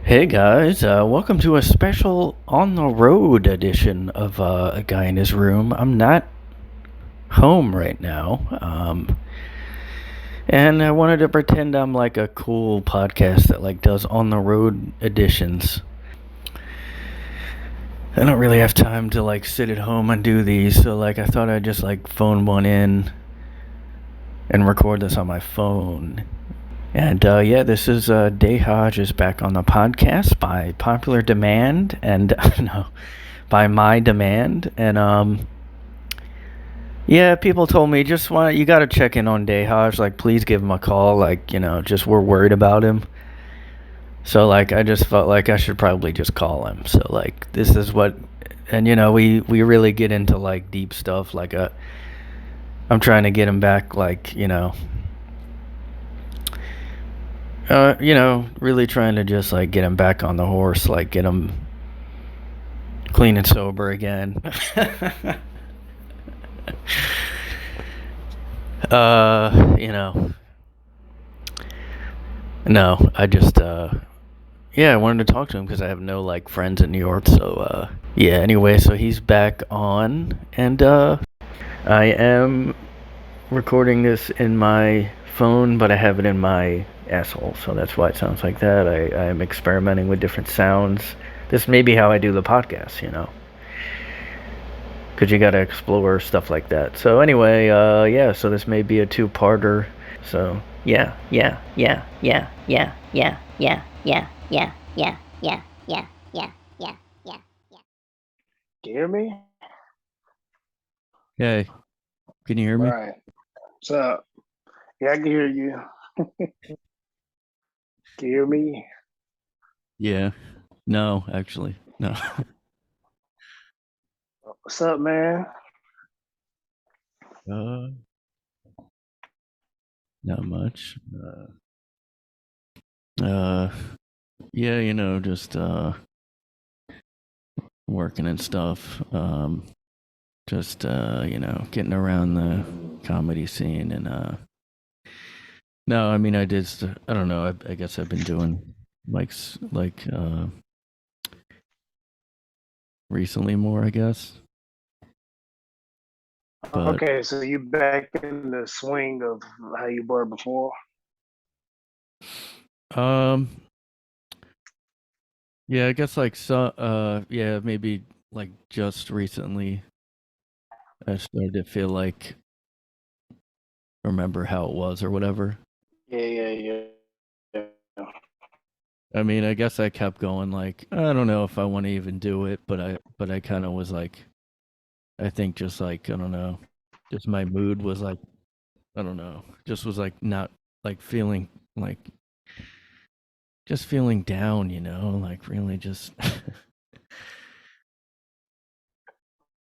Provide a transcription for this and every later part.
Hey guys, welcome to a special on the road edition of A Guy in His Room. I'm not home right now, and I wanted to pretend I'm like a cool podcast that like does on the road editions. I don't really have time to like sit at home and do these, so like I thought I'd just like phone one in and record this on my phone. And yeah, this is Dejahzh is back on the podcast by popular demand, and no, by my demand. And yeah, people told me just want you got to check in on Dejahzh. Like, please give him a call. Like, just we're worried about him. So like, I just felt like I should probably just call him. So like, this is what, and we really get into like deep stuff. Like, I'm trying to get him back. Like, really trying to just like get him back on the horse, like get him clean and sober again. You know, no, I just, yeah, I wanted to talk to him because I have no like friends in New York. So, yeah, anyway, so he's back on, and, I am recording this in my phone, but I have it in my asshole, so that's why it sounds like that. I am experimenting with different sounds. This may be how I do the podcast. Because you gotta explore stuff like that. So anyway, yeah, so this may be a two-parter. So yeah, yeah, yeah, yeah, yeah, yeah, yeah, yeah, yeah, yeah, yeah, yeah, yeah, yeah, yeah, yeah. Can you hear me? Hey, can you hear me? Right. What's up? Yeah, I can hear you. Can you hear me? Yeah. No, actually, no. What's up, man? uh, Not much. Uh, yeah, just working and stuff. Just getting around the comedy scene and no, I mean I did. I don't know. I guess I've been doing like recently more. I guess, but Okay, so you back in the swing of how you were before? um, yeah, I guess like yeah, maybe like just recently I started to feel like remember how it was or whatever. Yeah. I mean, I guess I kept going like I don't know if I want to even do it, but I kind of was like I think just like I don't know, just my mood was like I don't know, just was like not like feeling like just feeling down, like really just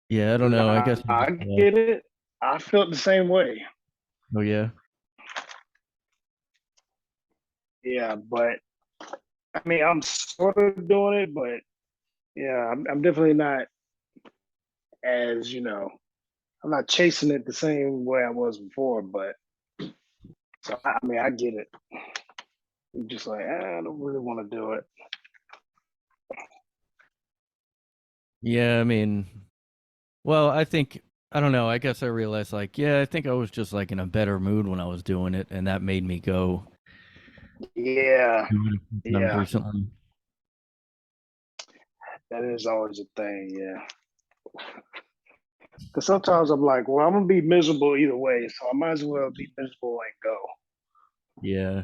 yeah, I don't know. I Nah, guess I get it. I felt the same way. oh yeah. Yeah, but I mean, I'm sort of doing it, but yeah, I'm definitely not as I'm not chasing it the same way I was before. But so I mean, I get it. I'm just like I don't really want to do it. Yeah, I mean, well, I think I don't know. I guess I realized like yeah, I think I was just like in a better mood when I was doing it and that made me go Yeah, do it a few times yeah. recently. That is always a thing, yeah. Because sometimes I'm like, well, I'm gonna be miserable either way, so I might as well be miserable and go. Yeah.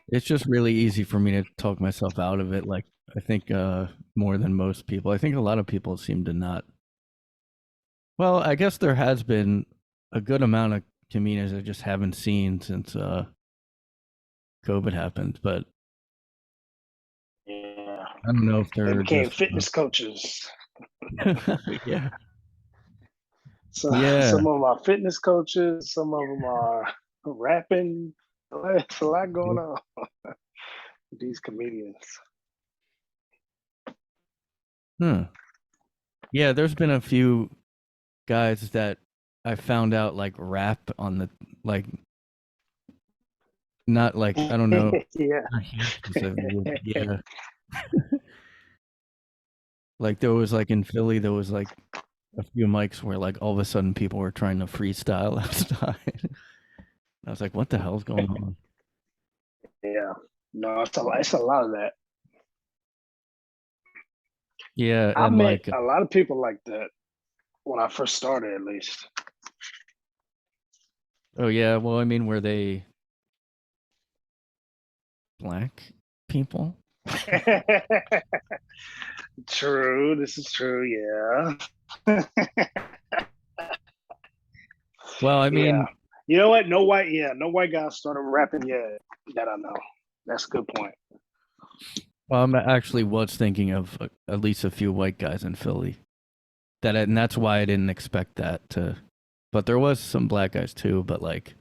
It's just really easy for me to talk myself out of it like I think more than most people. I think a lot of people seem to not. Well, I guess there has been a good amount of comedians I just haven't seen since COVID happened, but Yeah, I don't know if they they're became just fitness coaches. yeah. So Yeah. some of them are fitness coaches, some of them are rapping. There's a lot going on with these comedians. Huh. Yeah, there's been a few guys that I found out like rap on the like Not like, I don't know, Yeah. not here specifically. Yeah. Like there was like in Philly, there was like a few mics where like all of a sudden people were trying to freestyle outside. I was like, what the hell's going on? Yeah. No, it's a lot of that. Yeah, I and met like, a lot of people like that when I first started, at least. oh yeah, well, I mean, were they black people? True. This is true. Yeah. Well, I Yeah. mean, You know what? No white guys started rapping yet that I know. That's a good point. I actually was thinking of at least a few white guys in Philly. And that's why I didn't expect that to. But there was some black guys too. But like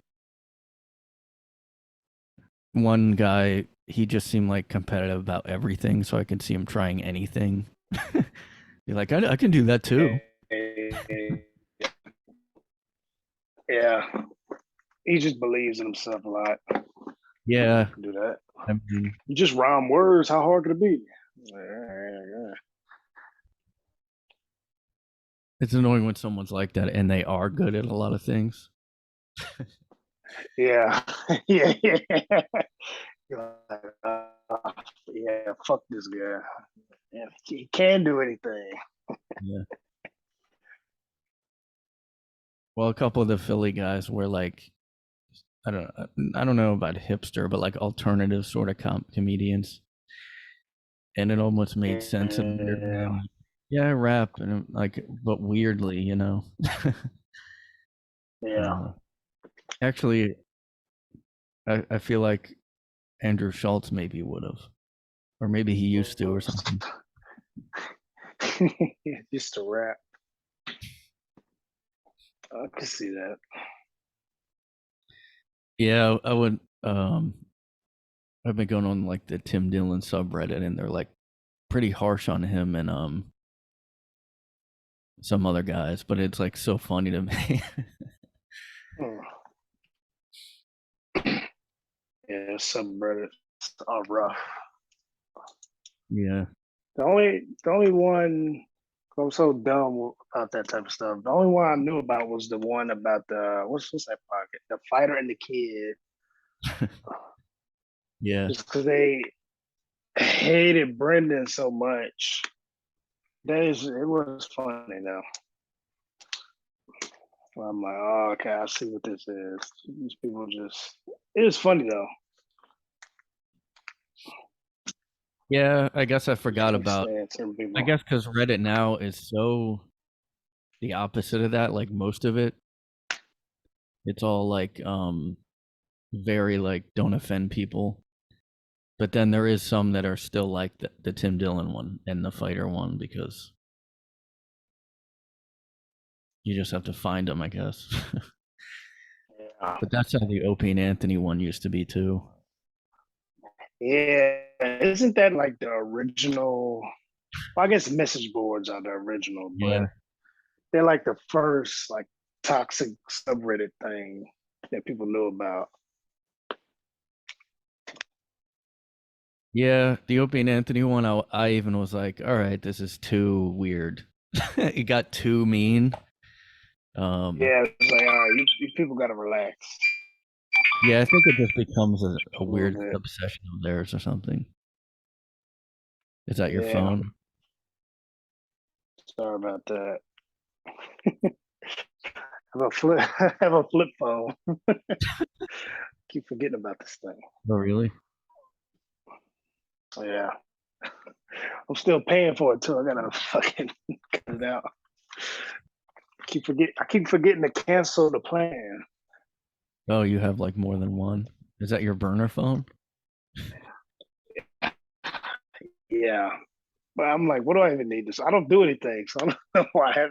one guy, he just seemed like competitive about everything, so I could see him trying anything. Be like, I can do that too. Yeah. He just believes in himself a lot. I Yeah, can do that. I mean, You just rhyme words. How hard could it be? Yeah. it's annoying when someone's like that and they are good at a lot of things. Yeah. Yeah. Yeah. You're like, yeah, fuck this guy. Yeah, he can do anything. Yeah. Well, a couple of the Philly guys were like, I don't know about hipster, but like alternative sort of comedians, and it almost made sense in a weird way. Yeah. I'm like, yeah, I rap, and like, but weirdly, you know. Yeah. Actually, I feel like Andrew Schultz maybe would have, or maybe he used to, or something. Just to rap. I can see that. Yeah, I would. I've been going on like the Tim Dillon subreddit, and they're like pretty harsh on him and some other guys, but it's like so funny to me. Hmm. Yeah, subreddits are rough. Yeah. The only one I'm so dumb about that type of stuff. The only one I knew about was the one about the what's that pocket? The fighter and the kid. Yeah. Just because they hated Brendan so much. It was funny though. I'm like, oh, okay, I see what this is. These people just it is funny though. Yeah, I guess I forgot Can't about. stand certain I people. guess because Reddit now is so the opposite of that. Like most of it, it's all like very like don't offend people. But then there is some that are still like the Tim Dillon one and the fighter one because you just have to find them, I guess. Yeah. But that's how the Opie and Anthony one used to be too. Yeah. Isn't that like the original? Well, I guess message boards are the original, but Yeah. they're like the first like toxic subreddit thing that people knew about. Yeah, the Opie and Anthony one, I even was like, all right, this is too weird. It got too mean. Um, Yeah, it's like, all right, you people got to relax yeah, I think it just becomes a a little weird bit. obsession of theirs or something. Is that your Yeah, phone? sorry about that. I have a flip, I have a flip phone. Keep forgetting about this thing. Oh, really? So yeah, I'm still paying for it too. I gotta fucking cut it out. I keep forgetting to cancel the plan. Oh, you have like more than one. Is that your burner phone? Yeah, but I'm like, what do I even need this? I don't do anything, so I don't know why I have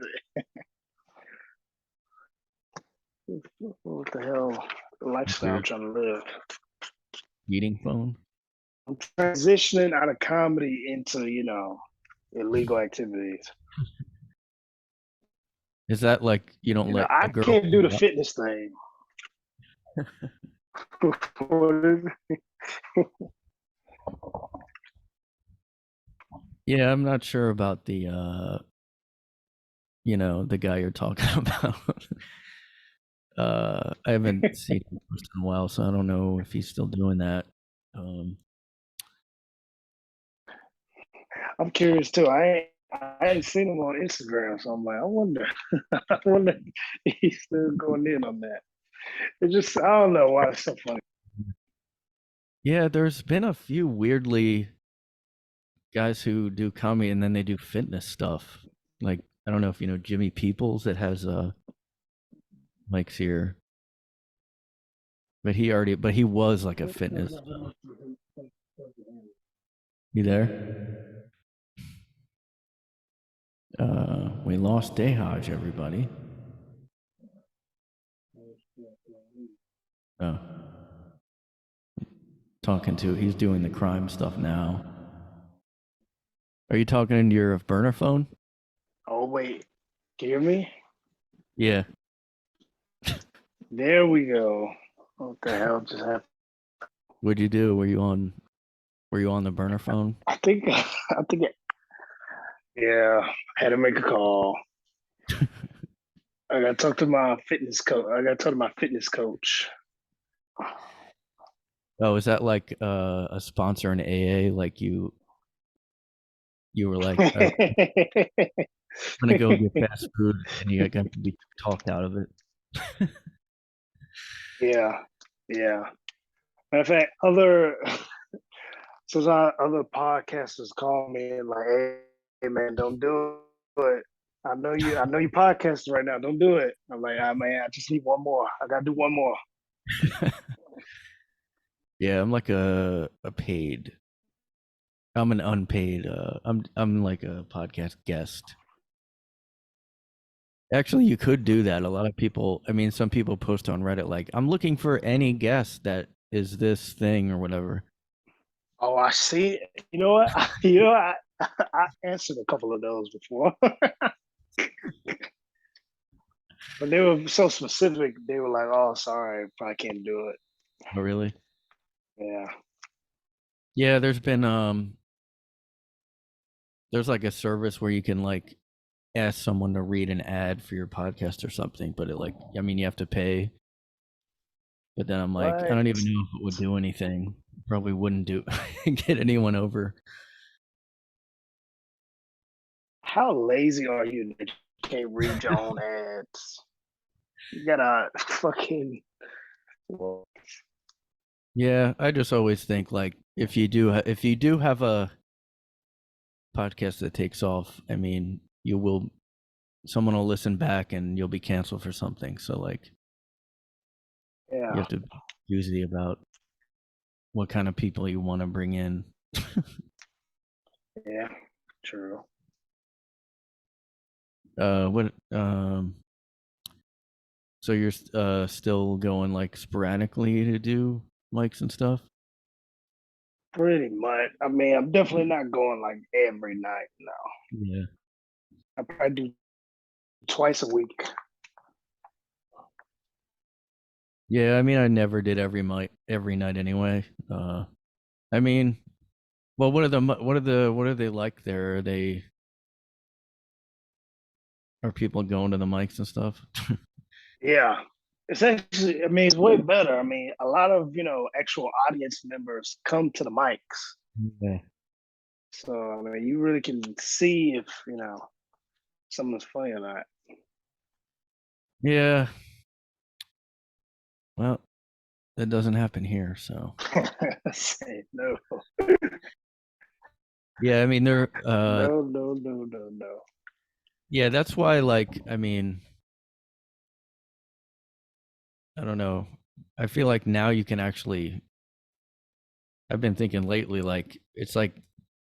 it. What the hell? The lifestyle I'm Weird trying to live. eating phone. I'm transitioning out of comedy into, illegal activities. Is that like you don't let I the girl? can't do the fitness thing. What is it? Yeah, I'm not sure about the the guy you're talking about. I haven't seen him in a while, so I don't know if he's still doing that. Um, I'm curious too. I ain't seen him on Instagram, so I'm like, I wonder, I wonder if he's still going in on that. It just, I don't know why it's so funny. yeah, there's been a few weirdly guys who do comedy and then they do fitness stuff. Like I don't know if you know Jimmy Peoples that has mics here, but he was like a fitness. You there? We lost Dejahzh, everybody. Oh, talking to he's doing the crime stuff now. Are you talking into your burner phone? Oh wait, can you hear me? Yeah. There we go. What the hell just happened? What'd you do? Were you on the burner phone? Yeah, had to make a call. I got to talk to my fitness coach. I got to talk to my fitness coach. Oh, is that like a sponsor in AA? Like you were like, I'm gonna go get fast food, and you got to be talked out of it. Yeah, yeah. Matter of fact, other podcasters call me and like, hey man, don't do it. I know you podcasting right now. Don't do it. I'm like, ah man, I just need one more. I gotta do one more. Yeah, I'm like a paid. I'm an unpaid. I'm like a podcast guest. Actually, you could do that. A lot of people. I mean, some people post on Reddit like, "I'm looking for any guest that is this thing or whatever." Oh, I see. You know what? I answered a couple of those before, but they were so specific. They were like, "Oh, sorry, I can't do it." Oh, really? Yeah. Yeah, there's like a service where you can like ask someone to read an ad for your podcast or something, but it like I mean you have to pay. But then I'm like, I What? don't even know if it would do anything. Probably wouldn't do get anyone over. How lazy are you that you can't read your own ads? You gotta fucking. Yeah, I just always think like if you do have a podcast that takes off, I mean, you will someone will listen back and you'll be canceled for something. So like you Yeah, have to be choosy about what kind of people you want to bring in. yeah, true. What so you're still going like sporadically to do mics and stuff? Pretty much. I mean, I'm definitely not going like every night. No, Yeah. I probably do twice a week. Yeah, I mean I never did every night anyway. I mean, well what are they like there? Are people going to the mics and stuff? Yeah, it's actually. I mean, it's way better. I mean, a lot of actual audience members come to the mics, Yeah. so I mean, you really can see if someone's funny or not. Yeah. Well, that doesn't happen here, so. Say no, Yeah, I mean they're no, no, no, no, no. yeah, that's why like I mean, I don't know. I feel like now you can actually I've been thinking lately like it's like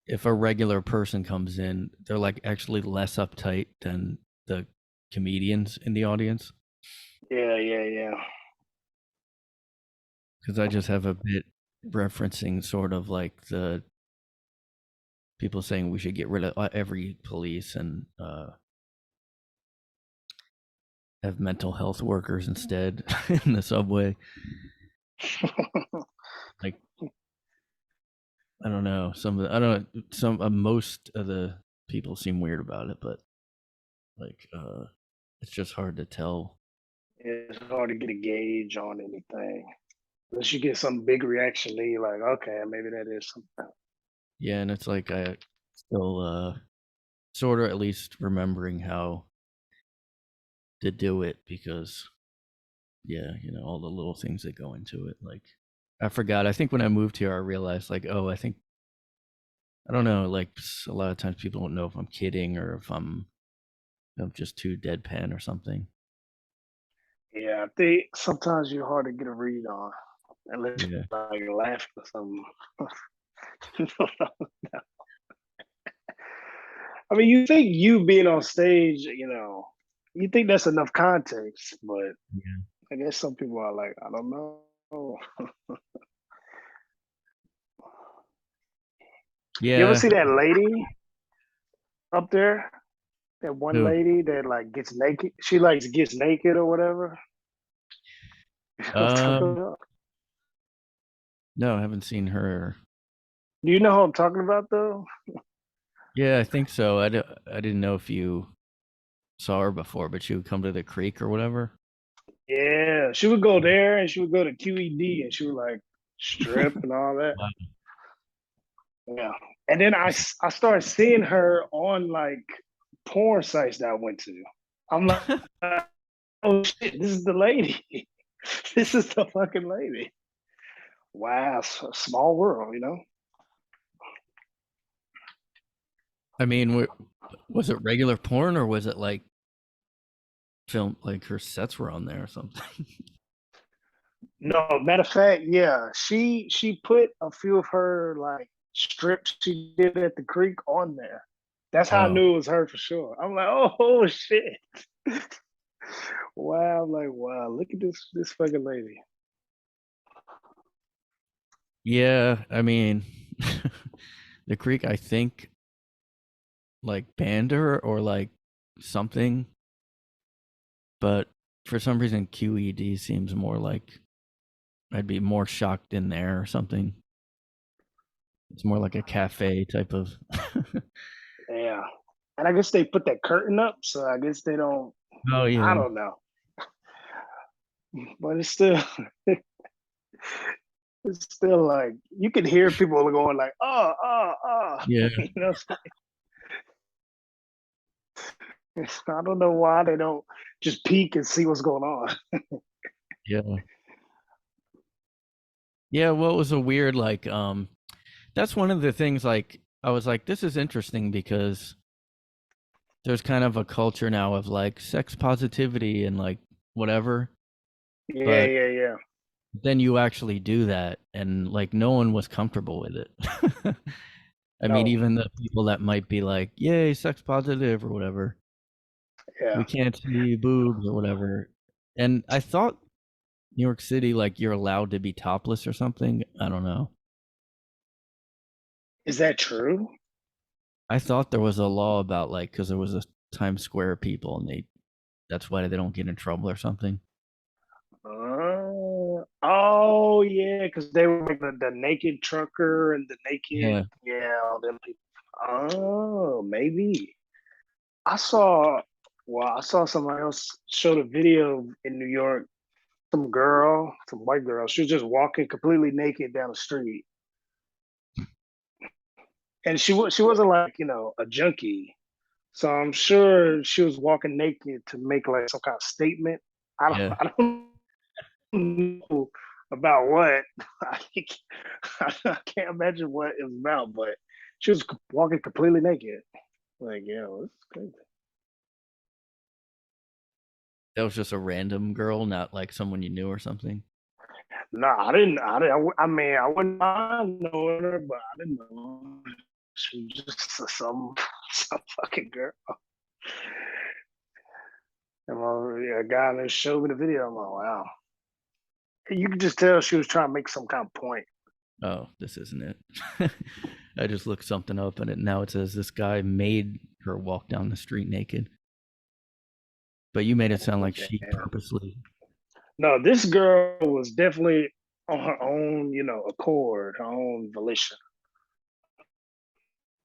if a regular person comes in, they're like actually less uptight than the comedians in the audience Yeah, yeah, yeah. because I just have a bit referencing sort of like the people saying we should get rid of every police and have mental health workers instead in the subway. Like, I don't know. Most of the people seem weird about it, but like, it's just hard to tell. It's hard to get a gauge on anything. Unless you get some big reaction, then you're like, okay, maybe that is something. Yeah, and it's like I still sort of at least remembering how to do it because yeah, all the little things that go into it. Like I forgot. I think when I moved here, I realized like, oh, I don't know. Like a lot of times people don't know if I'm kidding or if I'm just too deadpan or something. Yeah, I think sometimes you're hard to get a read on unless Yeah. you're like laughing or something. I mean, you think you being on stage, you think that's enough context, but Yeah. I guess some people are like, I don't know. You ever Yeah. see that lady up there? That one Who? lady that like gets naked. She like gets naked or whatever. You know what I'm talking Um. about? No, I haven't seen her. Do you know who I'm talking about though? Yeah, I think so. I didn't know if you saw her before, but she would come to the creek or whatever. Yeah, she would go there and she would go to QED and she would like strip and all that. Wow. Yeah, and then I started seeing her on like porn sites that I went to. I'm like, oh shit, this is the lady. This is the fucking lady. Wow, small world, you know. I mean, was it regular porn or was it like film? Like her sets were on there or something? No, matter of fact, yeah, she put a few of her like strips she did at the creek on there. That's how I Oh, knew it was her for sure. I'm like, oh shit. Wow, I'm like, wow, look at this fucking lady. yeah. I mean, the creek. I think like banned her or like something, but for some reason QED seems more like I'd be more shocked in there or something. It's more like a cafe type of. Yeah. And I guess they put that curtain up, so I guess they don't Oh I yeah, don't know. But it's still it's still like you can hear people going like, oh. yeah, You know, I don't know why they don't just peek and see what's going on. yeah, yeah. Well, it was a weird like. That's one of the things. Like I was like, this is interesting because there's kind of a culture now of like sex positivity and like whatever, Yeah, but yeah, yeah. then you actually do that and like no one was comfortable with it. I mean, No, even the people that might be like, yay, sex positive or whatever, yeah. we can't see boobs or whatever. And I thought New York City, like you're allowed to be topless or something. I don't know. Is that true? I thought there was a law about like, because there was a Times Square people and that's why they don't get in trouble or something. Oh yeah, because they were like the naked trucker and the naked, Yeah. yeah, all them people. Oh, maybe. I saw, I saw somebody else showed a video in New York. Some white girl, she was just walking completely naked down the street, and she wasn't like a junkie. So I'm sure she was walking naked to make like some kind of statement. I don't, Yeah. I don't know about what. I I can't imagine what it was about, but she was walking completely naked. Like, yeah, this is crazy. That was just a random girl, not like someone you knew or something. No, I didn't. I mean, I wouldn't mind knowing her, but I didn't know. She was just some fucking girl. And a guy that showed me the video. I'm like, wow. You could just tell she was trying to make some kind of point. Oh, this isn't it. I just looked something up and now it says this guy made her walk down the street naked. But you made it sound like she Damn. purposely. No, this girl was definitely. on her own, accord, her own volition.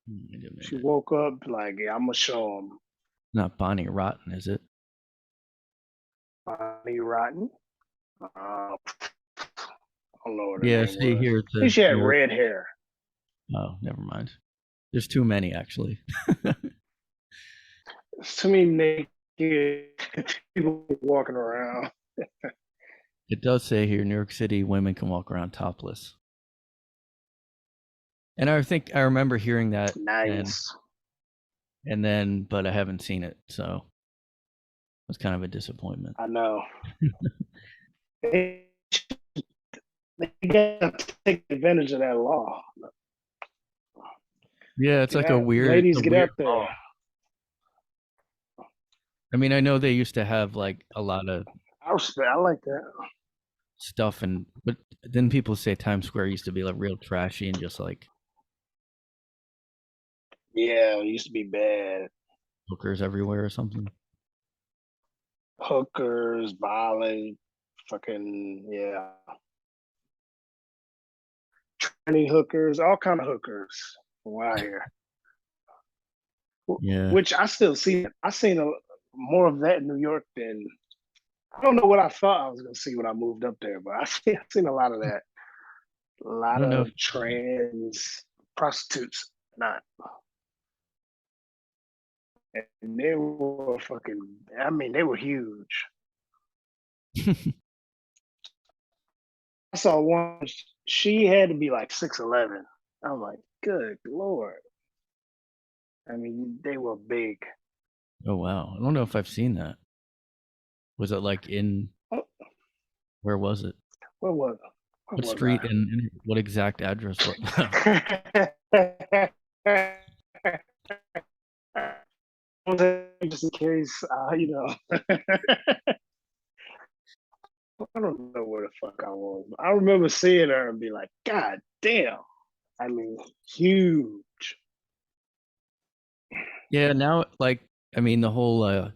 Wait a She minute. woke up like, yeah, I'm gonna show them. Not Bonnie Rotten, is it? Bonnie Rotten. I don't know what her Yeah, name see was. here, I think the she had New York. red hair. Oh, never mind. There's too many actually. It's too many naked people walking around. It does say here, New York City women can walk around topless. And I think I remember hearing that, and Nice. but I haven't seen it, so it was kind of a disappointment. I know. They, they got to take advantage of that law. Yeah, it's Ladies, a get weird out there. law. I mean, I know they used to have like a lot of I like that. stuff, but then people say Times Square used to be like real trashy and just like Yeah, it used to be bad. hookers everywhere or something. Hookers, violent, fucking yeah, tranny hookers, all kind of hookers from what I hear. Yeah, Which I still see. I seen more of that in New York than I don't know what I thought I was gonna see when I moved up there, but I seen a lot of that. A I lot don't know. of trans prostitutes, not, and they were fucking. I mean, they were huge. I saw one. She had to be like 6'11". I'm like, good lord. I mean, they were big. Oh wow, I don't know if I've seen that. Was it like in Oh, where was it? what was what What was street and what exact address? What? I? Just in case, I don't know where the fuck I was. I remember seeing her and be like, God damn. I mean, huge. Yeah, now like I mean the whole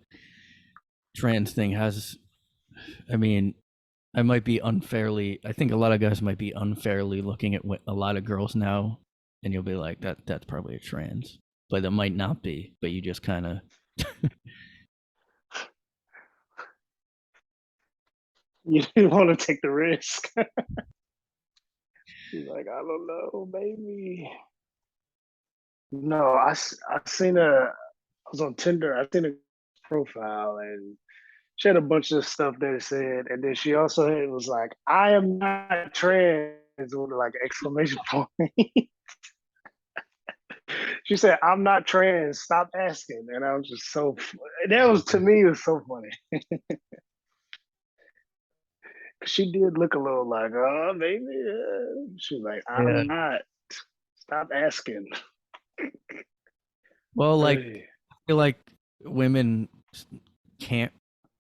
trans thing has. I mean, I might be unfairly. I think a lot of guys might be unfairly looking at a lot of girls now, and you'll be like, that's probably a trans, but it might not be. But you just kind of. You didn't want to take the risk. She's like, I don't know, baby. No, I seen I was on Tinder. I seen a profile and she had a bunch of stuff that it said, and then she also had, it was like, I am not trans with like exclamation point. She said, I'm not trans. Stop asking. And I was just that was to me, it was so funny. She did look a little like, oh, baby. She was like, Yeah. I'm not. Stop asking. Well, like Hey. I feel like women can't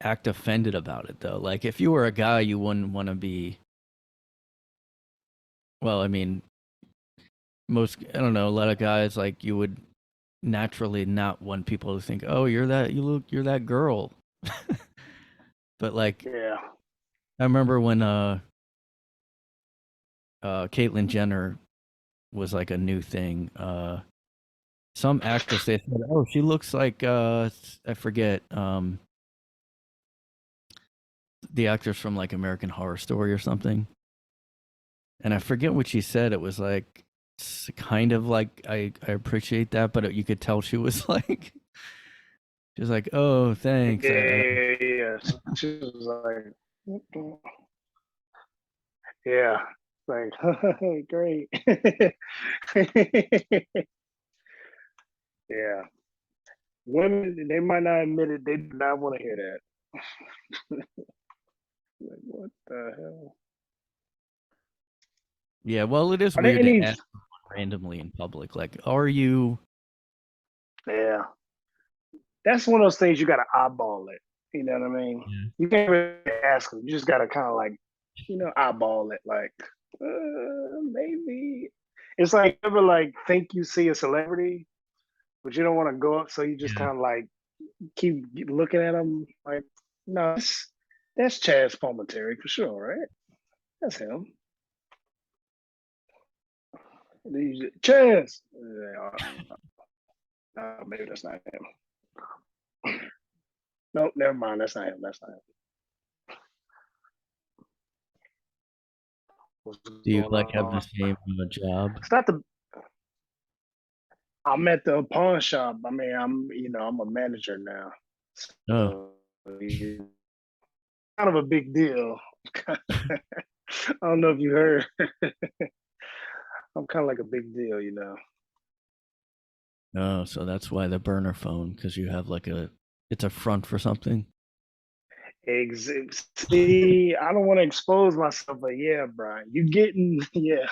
act offended about it though. Like if you were a guy, you wouldn't want to be. Well, I mean, I don't know, a lot of guys like you would naturally not want people to think, oh, you're that girl. But like Yeah. I remember when Caitlyn Jenner was like a new thing. Some actress they said, oh, she looks like I forget the actress from like American Horror Story or something. And I forget what she said. It was like it's kind of like I appreciate that, but you could tell she was like she was like, oh, thanks. Yeah. She was like, "Mm-mm." Yeah. Like, great. Yeah. Women, they might not admit it. They do not want to hear that. Like, what the hell? Yeah, well, it is Are there weird to any? ask randomly in public. Like, are you? Yeah. That's one of those things you got to eyeball it. You know what I mean? Yeah. You can't really ask them. You just got to kind of like, eyeball it. Like, maybe. It's like ever like think you see a celebrity, but you don't want to go up, so you just Yeah. kind of like keep looking at them. Like, no, that's Chaz Palminteri for sure, right? That's him. Chance. Maybe that's not him. Nope, never mind. That's not him. That's not him. What's Do you going like have the on? same job? It's not the. I'm at the pawn shop. I mean, I'm a manager now, Oh, so it's kind of a big deal. I don't know if you heard. I'm kind of like a big deal. oh, so that's why the burner phone, because you have like it's a front for something. See, I don't want to expose myself, but yeah, Brian, you getting yeah.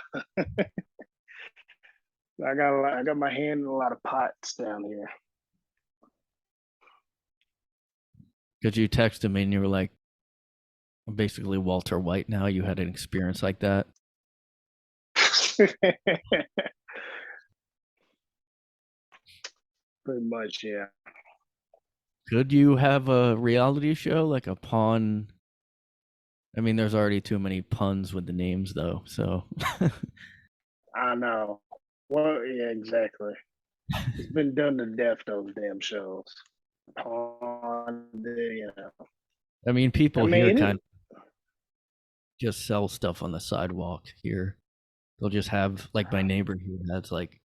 I got my hand in a lot of pots down here. Because you texted me and you were like, basically Walter White now. You had an experience like that. Pretty much, yeah. Could you have a reality show like a pawn? I mean, there's already too many puns with the names, though. So, I know. Well, yeah, exactly. It's been done to death, those damn shows. I mean, I people here kind mean, of just sell stuff on the sidewalk here. They'll just have like my neighbor who has like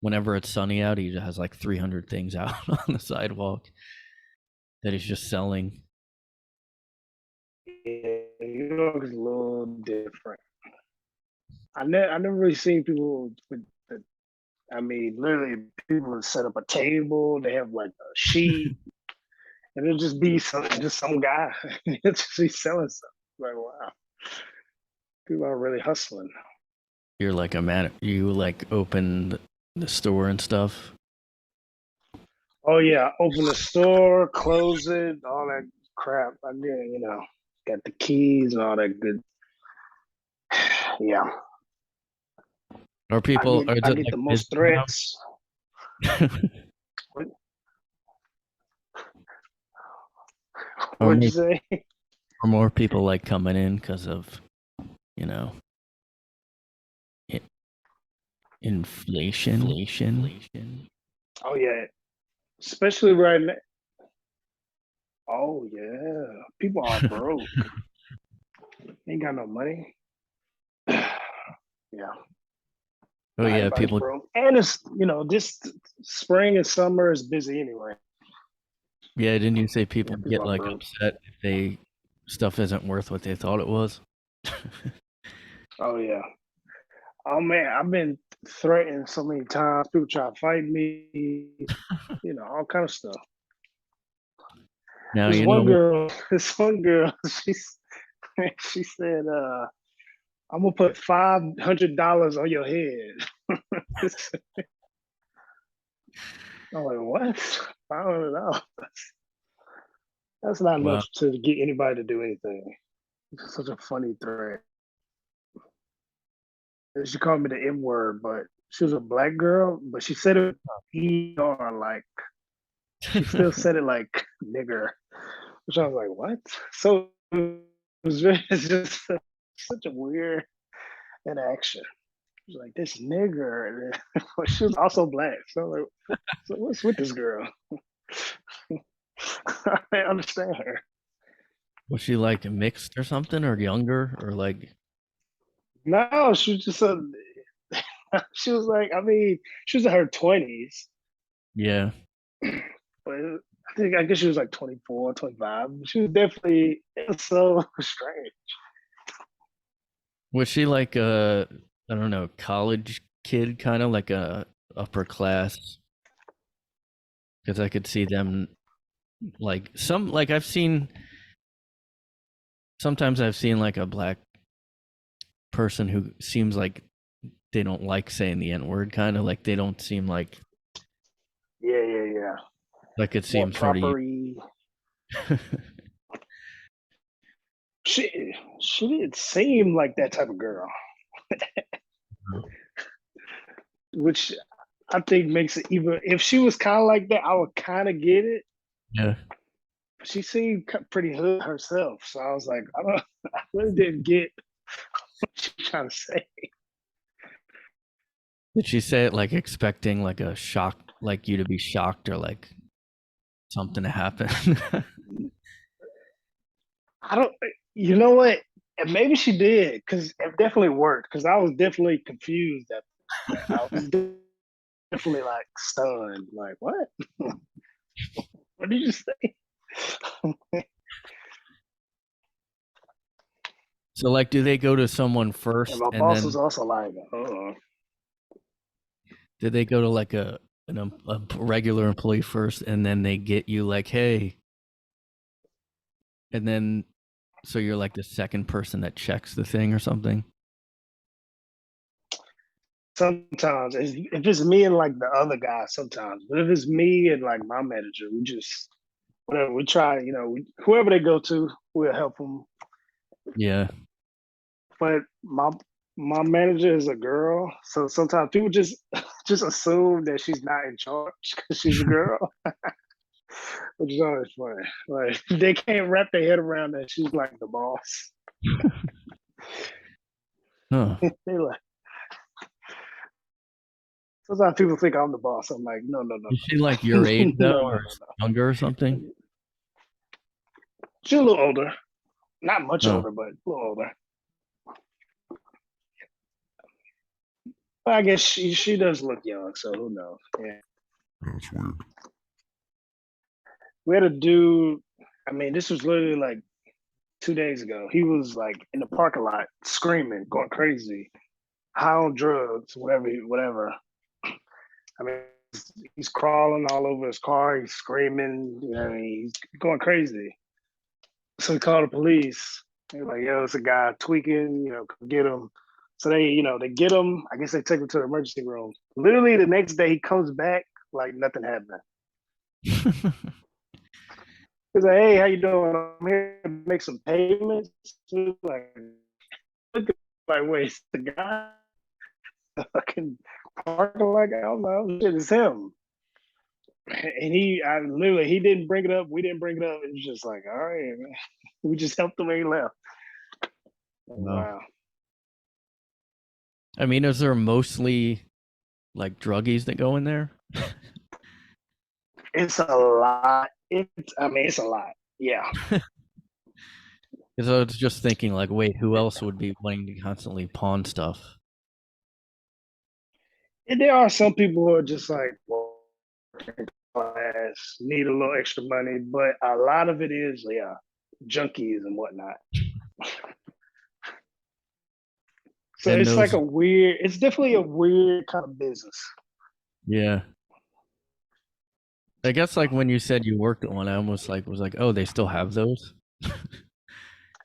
whenever it's sunny out, he has like 300 things out on the sidewalk that he's just selling. New York is a little different. I never really seen people with the, I mean, literally people set up a table, they have like a sheet, and it'll just be some guy. He'll just be selling stuff. Like, wow, people are really hustling. You're like a man. You like open the store and stuff. Oh yeah, open the store, close it, all that crap. I did. Got the keys and all that good. Yeah, Are people? Or is I it get like the busy most now? threats. What, or what'd you more, say? or more people like coming in because of you know i- inflation. Oh yeah, especially right now. Oh yeah, people are broke. Ain't got no money. Yeah, Oh yeah, everybody's people. broke, and it's this spring and summer is busy anyway. Yeah, didn't you say Yeah, people people get are like broke. upset if they stuff isn't worth what they thought it was? Oh yeah. Oh man, I've been threatened so many times. People try to fight me. All kind of stuff. Now This you one know. girl, she said, "I'm gonna put $500 on your head." I'm like, what? $500? That's not Wow. enough to get anybody to do anything. It's such a funny threat. She called me the M word, but she was a black girl, but she said it ER, like she still said it like nigger, which I was like, what? So it's just such a weird interaction. She was like, this nigger. But she was also black. So I'm like, so what's with this girl? I didn't understand her. Was she like mixed or something, or younger, or like? No, she was just she was like, I mean, she was in her 20s, Yeah. but I guess she was like 24, 25. She was definitely, it was so strange. Was she like I don't know, college kid, kind of like a upper class? Because I could see them like I've seen sometimes I've seen like a black person who seems like they don't like saying the N word, kind of like they don't seem Yeah, yeah, yeah. like it More seems sort of. propery. She she didn't seem like that type of girl, which I think makes it even. If she was kind of like that, I would kind of get it. Yeah. She seemed pretty hood herself, so I was like, I really didn't get what she's trying to say. Did she say it like expecting like a shock, like you to be shocked or like something to happen? I don't. You know what? And maybe she did because it definitely worked. Because I was definitely confused at that. I was definitely like stunned. Like what? What did you say? So like, do they go to someone And first my and boss was then also like, "Oh, did they go to like a regular employee first and then they get you like, hey, and then so you're like the second person that checks the thing or something? sometimes if it's me and like the other guy, sometimes. But if it's me and like my manager, we just whatever we try. Whoever they go to, we'll help them. Yeah. But my manager is a girl, so sometimes people just just assume that she's not in charge because she's a girl, which is always funny. Like they can't wrap their head around that she's like the boss. Huh. They like sometimes people think I'm the boss. I'm like, no, no, no, Is she like your age no, though, no, or no, no. younger or something? She's a little older, not much Oh, older, but a little older. But I guess she does look young, so who knows? Yeah, That's weird. we had a dude. I mean, this was literally like 2 days ago. He was like in the parking lot screaming, going crazy, high on drugs, whatever. I mean, he's crawling all over his car. He's screaming. He's going crazy. So he called the police. They're like, "Yo, it's a guy tweaking. Come get him." So they get him. I guess they take him to the emergency room. Literally, the next day he comes back like nothing happened. He's like, "Hey, how you doing? I'm here to make some payments." Like, like, wait, it's the guy fucking parking like I don't know. Shit, it's him. And he didn't bring it up. We didn't bring it up. It was just like, all right, man. We just helped him and he left. no. Wow. I mean, is there mostly like druggies that go in there? It's a lot. It's a lot. Yeah. Because I was just thinking, like, wait, who else would be wanting to constantly pawn stuff? And there are some people who are just like, well, class, need a little extra money, but a lot of it is, yeah, junkies and whatnot. So And it's like those, it's definitely a weird kind of business. yeah. I guess like when you said you worked at one, I almost like was like, oh, they still have those?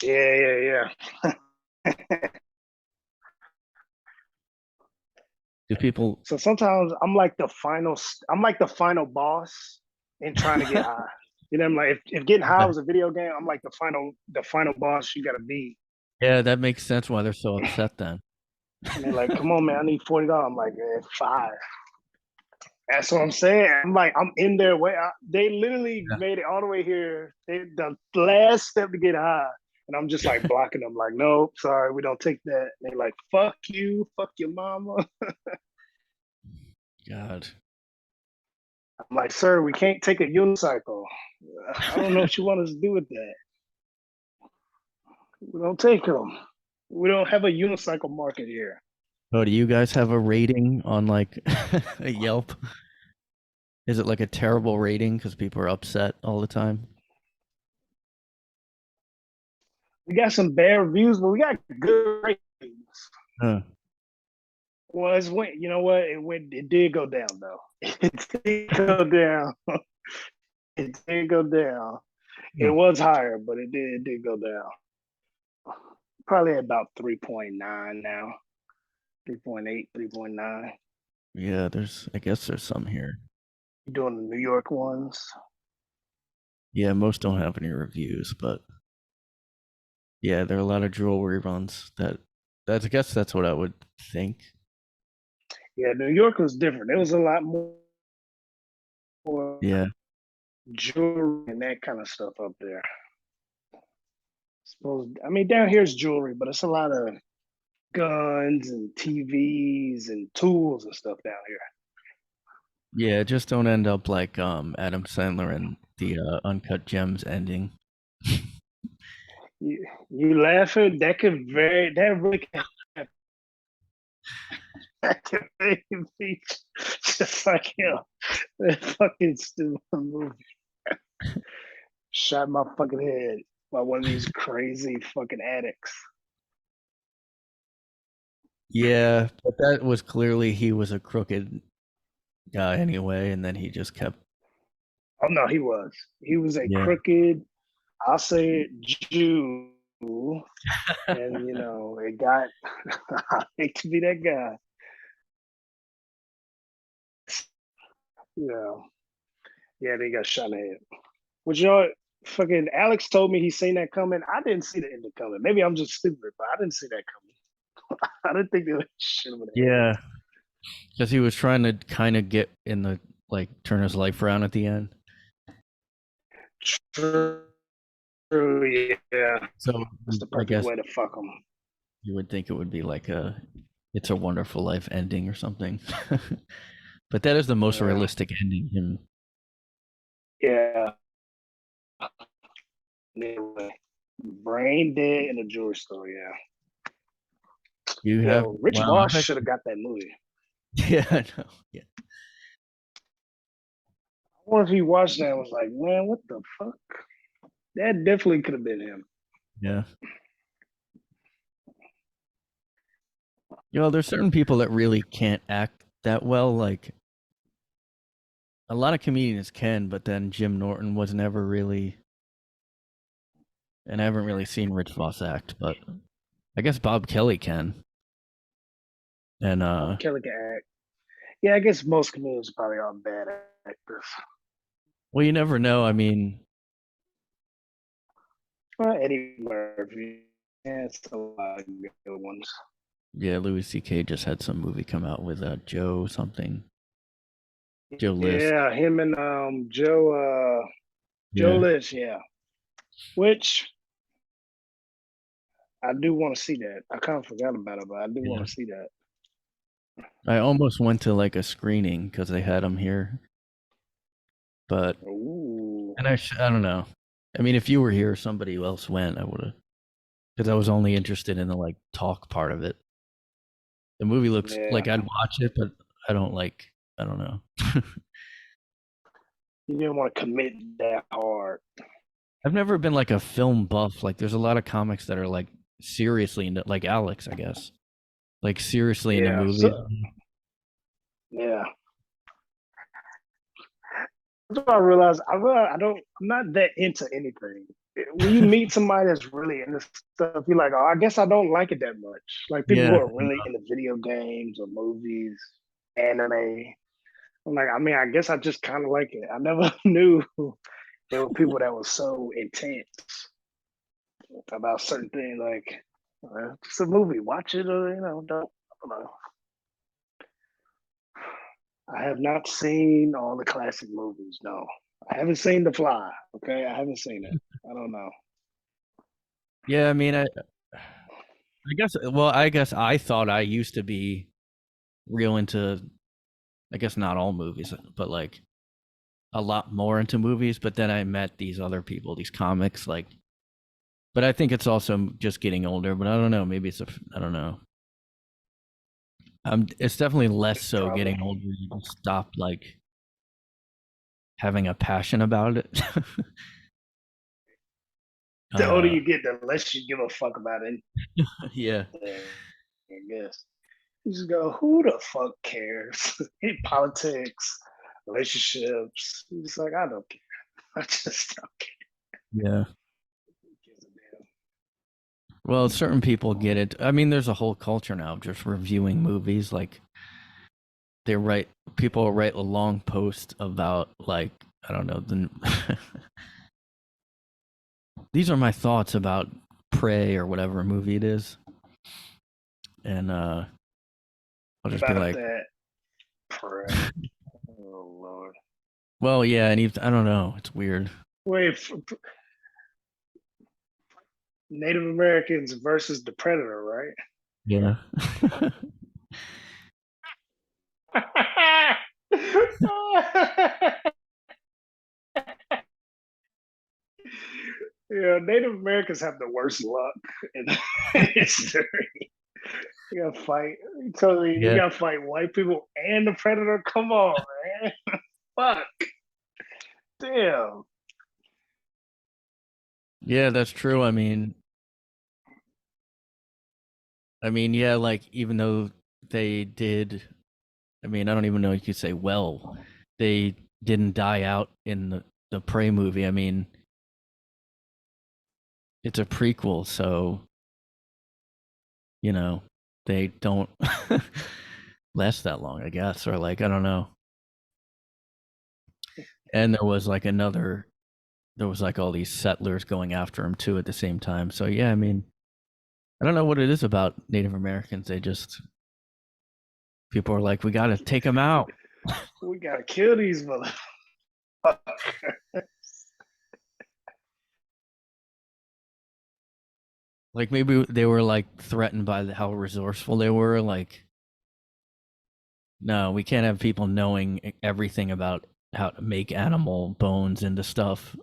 Yeah, yeah. Do people? So sometimes I'm like the final boss in trying to get high. I'm like if getting high Yeah, was a video game, I'm like the final boss you gotta beat. yeah, that makes sense why they're so upset then. And they're like, come on, man, I need $40. I'm like, five. That's what I'm saying. I'm like, I'm in their way. They literally Yeah. made it all the way here. The last step to get high. And I'm just like blocking them, like, nope, sorry, we don't take that. And they're like, fuck you, fuck your mama. God. I'm like, sir, we can't take a unicycle. I don't know what you want us to do with that. We don't take them. We don't have a unicycle market here. Oh, do you guys have a rating on like a Yelp? Is it like a terrible rating because people are upset all the time? We got some bad reviews, but we got good ratings. Huh. Well, you know what? It did go down though. It did go down. It did go down. It Huh. was higher, but it did go down. Probably about 3.9 now. 3.8, 3.9. Yeah, I guess there's some here. You doing the New York ones? Yeah, most don't have any reviews, but yeah, there are a lot of jewelry runs I guess that's what I would think. Yeah, New York was different. There was a lot more Yeah. jewelry and that kind of stuff up there. I mean, down here's jewelry, but it's a lot of guns and TVs and tools and stuff down here. Yeah, just don't end up like Adam Sandler and the Uncut Gems ending. You laughing? That really could happen. That could be just like him. That fucking stupid movie. Shot my fucking head by one of these crazy fucking addicts. Yeah, but that was clearly he was a crooked guy anyway, and then he just kept. Oh no, he was. He was a Yeah. crooked, I'll say it, Jew. And it got I hate to be that guy. Yeah. Yeah, they got shot in the head. Which fucking Alex told me he seen that coming. I didn't see the end coming. Maybe I'm just stupid, but I didn't see that coming. I didn't think they would shit him in the head. Yeah, because he was trying to kind of get in the like turn his life around at the end. True, yeah. So That's the I perfect guess way to fuck him. you would think it would be like a "It's a Wonderful Life" ending or something. But that is the most Yeah. realistic ending. Him. Yeah. Anyway, brain dead in a jewelry store. Yeah. You have Yo, Rich wow. Voss should have got that movie. Yeah, I know. Yeah. I wonder if he watched that and was like, man, what the fuck? That definitely could have been him. Yeah. There's certain people that really can't act that well. Like a lot of comedians can, but then Jim Norton was never really, and I haven't really seen Rich Voss act, but I guess Bob Kelly can. And Kelly can act. Yeah, I guess most comedians probably are bad actors. well, you never know. I mean, Eddie Murphy. Yeah, it's a lot of good ones. yeah, Louis C.K. just had some movie come out with Joe something, Joe List. Yeah, him and Joe Yeah, List, yeah. Which I do want to see that. I kind of forgot about it, but I do yeah. want to see that. I almost went to like a screening because they had them here, but Ooh. and I don't know. I mean, if you were here, somebody else went, I would have, because I was only interested in the like talk part of it. The movie looks Yeah. like I'd watch it, but I don't like. I don't know. You didn't want to commit that hard. I've never been like a film buff. Like, there's a lot of comics that are like seriously into, like Alex, I guess, like seriously into Yeah. movies. So yeah. That's what I realized. I'm not that into anything. When you meet somebody that's really into stuff, you're like, oh, I guess I don't like it that much. Like people who Yeah, are really into video games or movies, anime. I'm like, I mean, I guess I just kind of like it. I never knew there were people that were so intense about certain things. Like, it's a movie, watch it or don't. I don't know. I have not seen all the classic movies. No, I haven't seen The Fly. Okay, I haven't seen it. I don't know. yeah. I mean, I guess. Well, I guess I thought I used to be real into. I guess not all movies, but like a lot more into movies. But then I met these other people, these comics, like. But I think it's also just getting older. But I don't know. Maybe I don't know. It's definitely less so Probably. getting older. You just stop like having a passion about it. The older uh, you get, the less you give a fuck about yeah, anything. I guess you just go, who the fuck cares? In politics, relationships. You're just like, I don't care. I just don't yeah. care. Well, certain people get it. I mean, there's a whole culture now of just reviewing movies. Like they write, people write a long post about like I don't know. These are my thoughts about Prey or whatever movie it is, and I'll just be About like, that prayer. Oh Lord. well, yeah, and I don't know. It's weird. Wait, Native Americans versus the predator, right? Yeah. Yeah, Native Americans have the worst luck in history. You gotta fight. You told me you Yeah. gotta fight white people and the predator. Come on, man. Fuck. Damn. Yeah, that's true. Yeah, like even though they did, I don't even know if you could say well, they didn't die out in the Prey movie. It's a prequel, so you know they don't last that long, I guess, or like I don't know. And there was like all these settlers going after him too at the same time. So yeah, I don't know what it is about Native Americans. They just people are like, we got to take them out. We gotta kill these motherfuckers. Like maybe they were like threatened by how resourceful they were. Like, no, we can't have people knowing everything about how to make animal bones into stuff.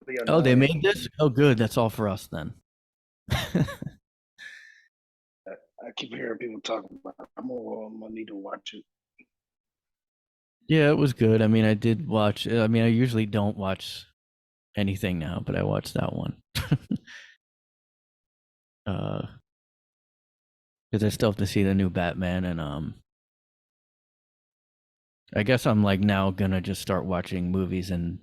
Really Oh, they made annoying. this? Oh, good. That's all for us then. I keep hearing people talking about it. I'm gonna need to watch it. Yeah, it was good. I did watch. I usually don't watch anything now, but I watched that one. uh, because I still have to see the new Batman, and I guess I'm like now gonna just start watching movies in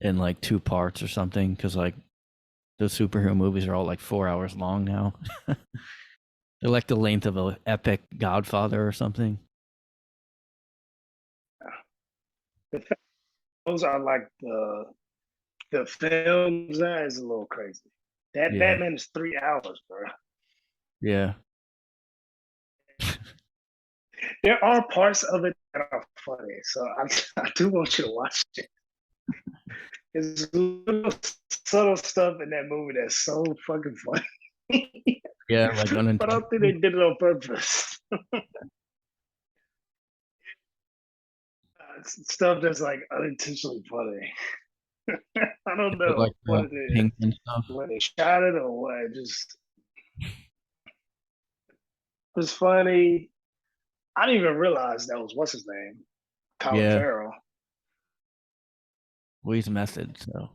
like two parts or something, because like those superhero movies are all like 4 hours long now. They're like the length of a epic Godfather or something. Those are like the films. That is a little crazy. That Yeah, Batman is 3 hours, bro. yeah, There are parts of it that are funny, so I do want you to watch it. There's little subtle stuff in that movie that's so fucking funny. yeah. Like But I don't think they unintentional. did it on purpose. Stuff that's like unintentionally funny. I don't But like know what it is. penguin stuff. When they shot it or what, it just was funny. I didn't even realize that was what's his name, Colin Yeah, Farrell. well, he's method. So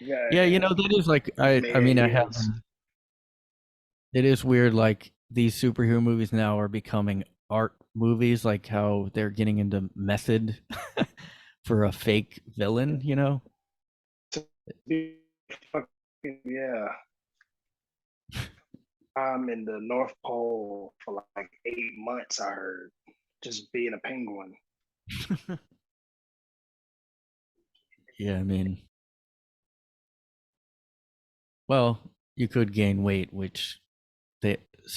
Yeah, yeah, that is like yeah, I he is. haven't. It is weird. Like these superhero movies now are becoming art movies. Like how they're getting into method for a fake villain. Yeah, I'm in the North Pole for like 8 months. I heard just being a penguin. Yeah, well, you could gain weight, which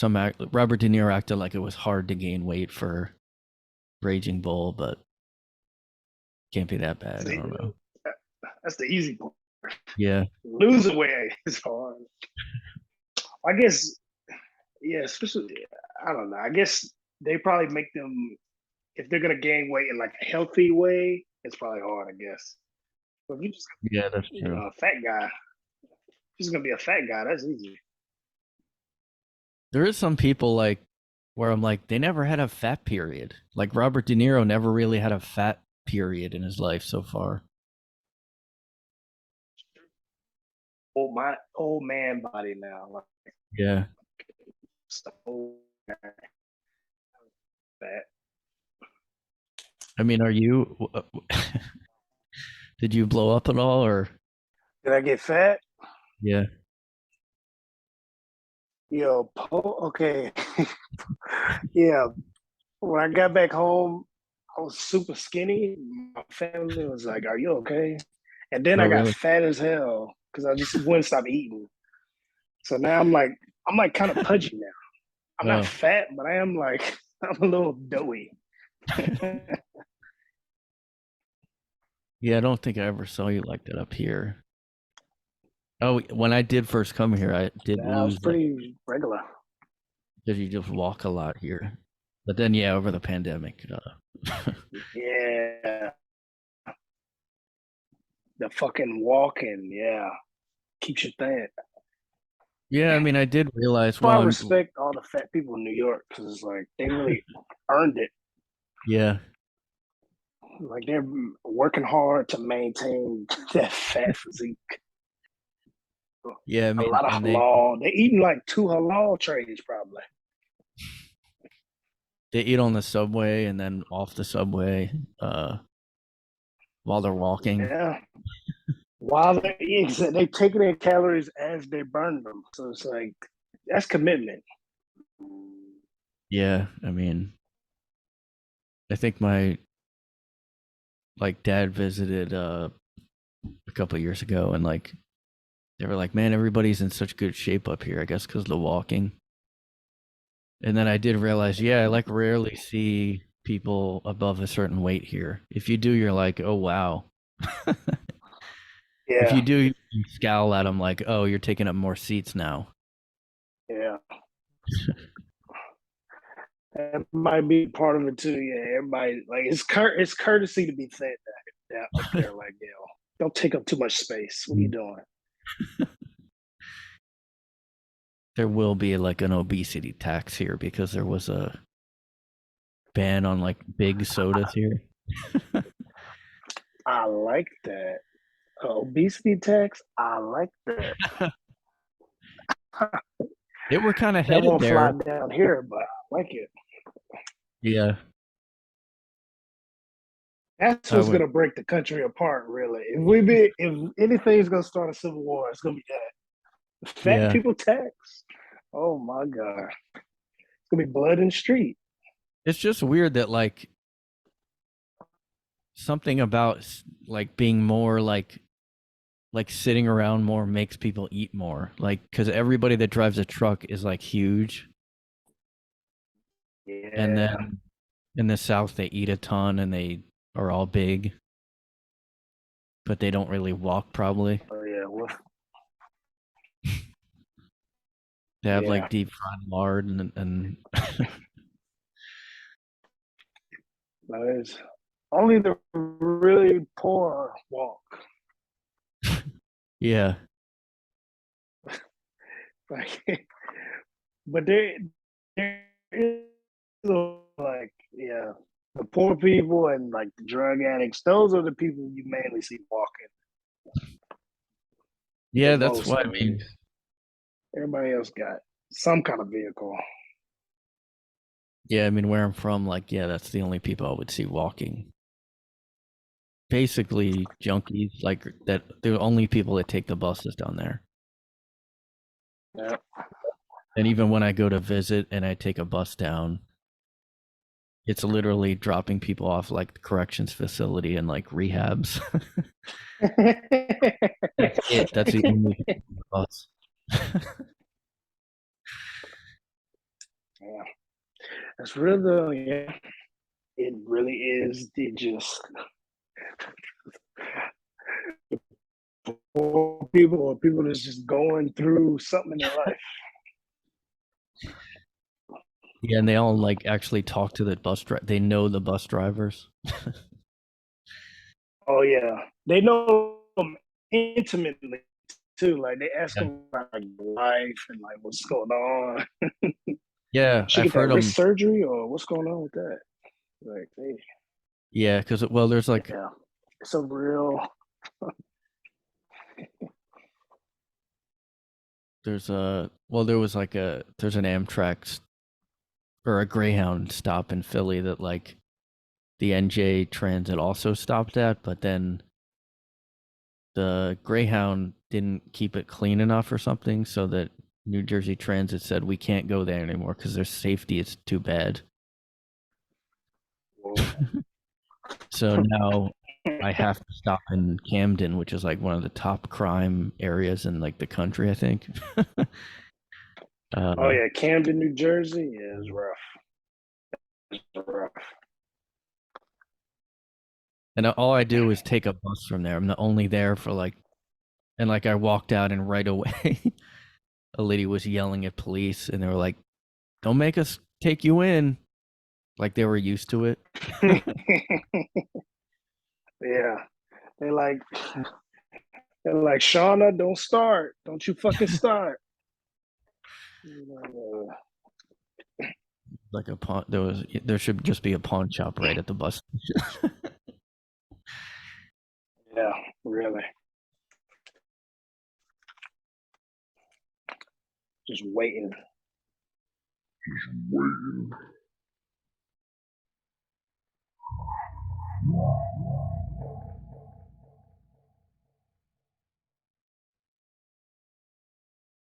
Robert De Niro acted like it was hard to gain weight for Raging Bull, but can't be that bad. I See, don't know. that's the easy part. Yeah, Losing weight is hard. I guess, yeah, especially, I don't know. I guess they probably make them, if they're going to gain weight in like a healthy way, it's probably hard, I guess. But if you just, yeah, that's true. a fat guy, just going to be a fat guy, that's easy. There is some people like where I'm like they never had a fat period. Like Robert De Niro never really had a fat period in his life so far. My old man body now, like Yeah. so fat. Are you did you blow up at all or Did I get fat? yeah. Yo, okay. Yeah, when I got back home, I was super skinny. My family was like, "Are you okay?" And then Oh I got really? fat as hell because I just wouldn't stop eating. So now I'm like kind of pudgy now. I'm not Oh. fat, but I am like I'm a little doughy. Yeah, I don't think I ever saw you like that up here. Oh, when I did first come here, I did That was lose like pretty regular. because you just walk a lot here. But then, yeah, over the pandemic, Yeah, the fucking walking, yeah, keeps you thin. yeah, I mean, I did realize. But I Well, respect all the fat people in New York because it's like they really earned it. yeah, Like they're working hard to maintain that fat physique. yeah, I A mean, lot of and halal. They're eating like two halal trays probably. they eat on the subway and then off the subway, while they're walking. Yeah. While they're eating, so they taking their calories as they burn them. So it's like that's commitment. Yeah, I mean, I think my like dad visited a couple of years ago, and like they were like, "Man, everybody's in such good shape up here." I guess because of the walking. And then I did realize, yeah, I like rarely see people above a certain weight here. If you do, you're like, "Oh wow." If you Yeah, do, you scowl at them like, "Oh, you're taking up more seats now." yeah. That might be part of it too. Yeah, everybody like it's courtesy to be thin that up there. Like, don't take up too much space. What are you doing? There will be like an obesity tax here because there was a ban on like big sodas here. I like that. Obesity tax. I like that. They were kind of That headed won't fly there. down here, but I like it. Yeah, That's I what's would. gonna break the country apart, really. If anything's gonna start a civil war, it's gonna be that. Fat Yeah, people tax. Oh my god, it's gonna be blood in the street. it's just weird that like something about like being more like sitting around more makes people eat more. Like because everybody that drives a truck is like huge, and Yeah. then in the South they eat a ton and they are all big, but they don't really walk. Probably Oh yeah. Well, they have like yeah. deep fried lard and That is only the really poor walk. yeah. Like, but there is like yeah, the poor people and like the drug addicts. Those are the people you mainly see walking the Yeah, that's most, why at I mean, least. Everybody else got some kind of vehicle. yeah, I mean where I'm from, like, yeah, that's the only people I would see walking. Basically, junkies, like that. They're the only people that take the buses down there. Yeah. And even when I go to visit and I take a bus down, it's literally dropping people off like the corrections facility and like rehabs. That's it. That's the only people on the bus. Yeah, that's real though. Yeah, it really is. It just poor people or people that's just going through something in their life. Yeah, and they all like actually talk to the bus driver. They know the bus drivers. Oh yeah, they know them intimately too. Like they ask Yeah. them about like life and like what's going on. Yeah, She I've get that heard wrist them. surgery or what's going on with that? Like they, Yeah, because well, there's like yeah, it's a real. there was like there's an Amtrak or a Greyhound stop in Philly that like the NJ Transit also stopped at, but then the Greyhound didn't keep it clean enough or something, so that New Jersey Transit said we can't go there anymore because their safety is too bad. So now I have to stop in Camden, which is like one of the top crime areas in like the country, I think. Oh uh, yeah, Camden, New Jersey. Yeah, it's rough. It's rough. And all I do is take a bus from there. I'm the only there for like, and like I walked out and right away, a lady was yelling at police, and they were like, "Don't make us take you in." Like they were used to it. Yeah, they're like, Shauna, don't start. Don't you fucking start. Uh, Like a pawn. There should just be a pawn shop right at the bus station. yeah, really. Just waiting.